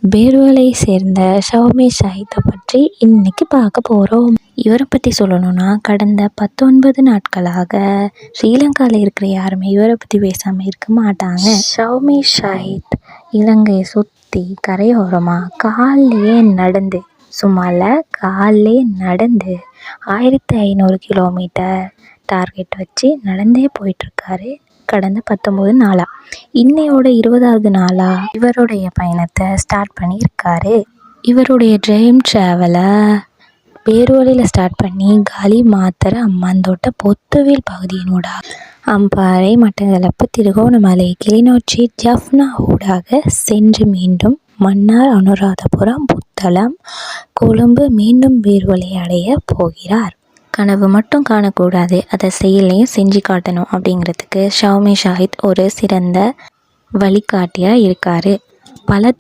பேர்வலை சேர்ந்த ஷவுமி ஷாஹித்தை பற்றி இன்னைக்கு பார்க்க போகிறோம். இவரை பற்றி சொல்லணும்னா, கடந்த 19 நாட்களாக ஸ்ரீலங்காவில் இருக்கிற யாருமே இவரை பற்றி பேசாமல் இருக்க மாட்டாங்க. ஷவுமி ஷாஹித் இலங்கையை சுற்றி கரையோரமாக காலையே நடந்து 1500 கிலோமீட்டர் டார்கெட் வச்சு நடந்தே போயிட்டுருக்காரு. கடந்த 19 நாளாக இன்னையோட 20வது நாளாக இவருடைய பயணத்தை ஸ்டார்ட் பண்ணியிருக்காரு. இவருடைய ட்ரீம் ட்ராவலை பேர்வழியில் ஸ்டார்ட் பண்ணி காலி மாத்தரை அம்மாந்தோட்ட பொத்துவில் பகுதியினூட அம்பாறை மட்டக்களப்பு திருகோணமலை கிளிநொச்சி ஜஃப்னா ஊடாக சென்று மீண்டும் மன்னார் அனுராதபுரம் புத்தளம் கொழும்பு மீண்டும் பேர்வழி அடைய போகிறார். கனவு மட்டும் காணக்கூடாது, அதை செயலையும் செஞ்சு காட்டணும் அப்படிங்கிறதுக்கு ஷவுமி ஷாஹித் ஒரு சிறந்த வழிகாட்டியாக இருக்கார். பல